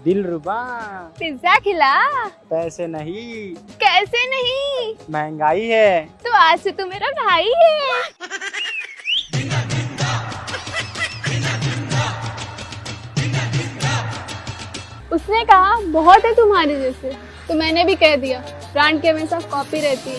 दिलरुबा। Pizza खिला। पैसे नहीं। कैसे नहीं? महंगाई है। तो आज से तू मेरा भाई है। उसने कहा बहुत है तुम्हारे जैसे, तो मैंने भी कह दिया ब्रांड के हमेशा कॉपी रहती है।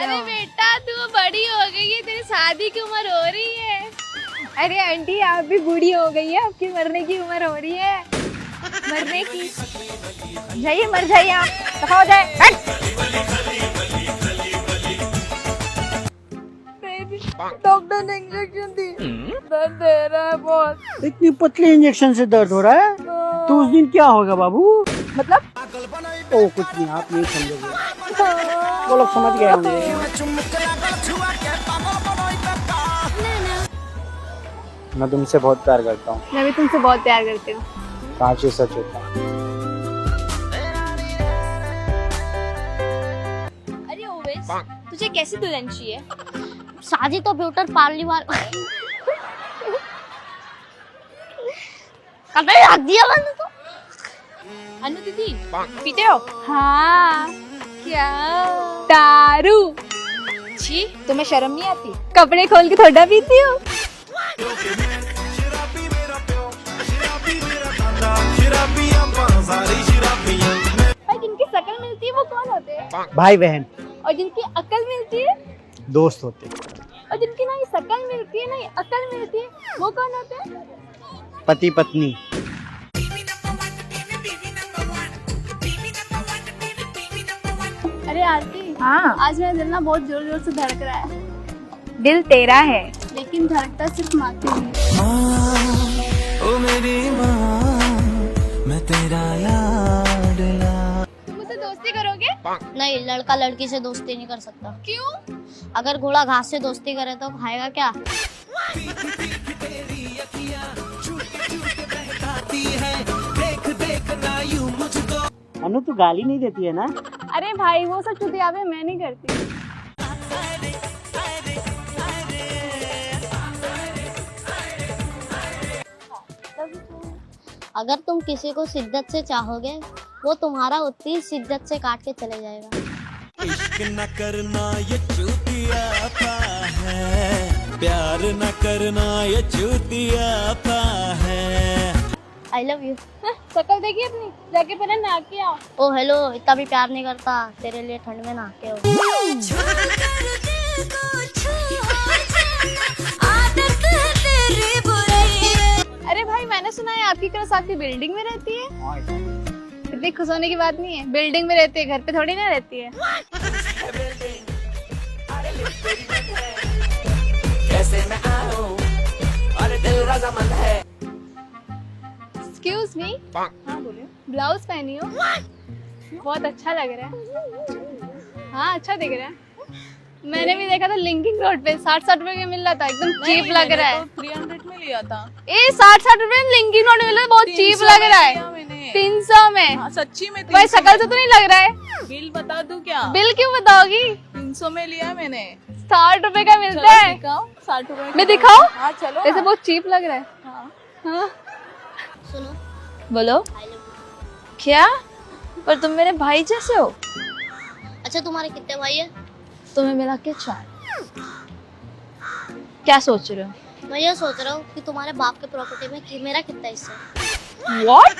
अरे बेटा तू बड़ी हो गई है, तेरी शादी की उम्र हो रही है। अरे आंटी आप भी बूढ़ी हो गई है, आपकी मरने की उम्र हो रही है। मरने की? जाइए मर जाइए आप, दफा हो जाए। डॉक्टर ने इंजेक्शन दी, दर्द दे रहा है बहुत। इतनी पतले इंजेक्शन से दर्द हो रहा है? तो उस दिन क्या होगा बाबू? मतलब? ओ कुछ नहीं, आप नहीं समझोगे, वो लोग समझ गए होंगे। मैं तुमसे बहुत प्यार करता हूँ। मैं भी तुमसे बहुत प्यार करती हूँ। काश ये सच होता। अरे ओवेस, तुझे कैसी दुल्हन चाहिए? शादी तो ब्यूटर पार्ली वाल कपड़े रख दिया मैंने तो। अनु दीदी पीते हो? हाँ। क्या? दारू। छी, तुम्हें शर्म नहीं आती? कपड़े खोल के थोड़ा पीती हो? और जिनकी शक्ल मिलती है वो कौन होते हैं? भाई बहन। और जिनकी अकल मिलती है? दोस्त होते। और जिनकी ना शक्ल मिलती है ना अकल मिलती है, वो कौन होते हैं? पति पत्नी। अरे आरती, हाँ आज मेरा दिल ना बहुत जोर जोर से धड़क रहा है। दिल तेरा है लेकिन धड़कता सिर्फ माँ के लिए। ओ मेरी माँ मैं तेरा लाडला। तुम मुझसे दोस्ती करोगे? नहीं, लड़का लड़की से दोस्ती नहीं कर सकता। क्यों? अगर घोड़ा घास से दोस्ती करे तो खाएगा क्या? अनु तू गाली नहीं देती है ना? अरे भाई वो सब चुतियावे मैं नहीं करती। अगर तुम किसी को शिद्दत से चाहोगे, वो तुम्हारा उतनी शिद्दत से काट के चले जाएगा। इश्क न करना ये चूतियापा है, प्यार न करना ये चूतियापा है। I love you. शक्ल देखी अपनी, जाके पहले नहा के आओ। ओ हेलो, इतना भी प्यार नहीं करता, तेरे लिए ठंड में नहाते हो। अरे भाई मैंने सुना है आपकी क्लास आपकी बिल्डिंग में रहती है। इतनी खुश होने की बात नहीं है, बिल्डिंग में रहती है, घर पे थोड़ी ना रहती है। कैसे मैं आऊं और दिल रज़ामंद है। Excuse me. हाँ बोलिए। ब्लाउज पहनी हो, बहुत अच्छा लग रहा है। हाँ अच्छा दिख रहा है। मैंने भी देखा था लिंकिंग रोड पे 60-60 रुपए में मिल रहा था, एकदम चीप लग रहा है। 300 में लिया था। 60-60 रुपए में लिंकिंग रोड में मिल रहा है, बहुत चीप लग रहा है। 300 में? हाँ, सच्ची में। भाई शकल से तो नहीं लग रहा है। बिल बता दूं क्या? बिल क्यों बताओगी? 300 में लिया मैंने। 60 रुपए का मिलता है। दिखाओ 60 रुपए। मैं दिखाऊं? हाँ चलो। ऐसे बहुत चीप लग रहा है। हाँ। हाँ सुनो, बोलो। I love you. क्या? पर तुम मेरे भाई जैसे हो। अच्छा तुम्हारे कितने भाई है? तुम्हें मिला के 4। क्या सोच रहे हो? मैं ये सोच रहा हूँ कि तुम्हारे बाप के प्रॉपर्टी में मेरा कितना हिस्सा है। What?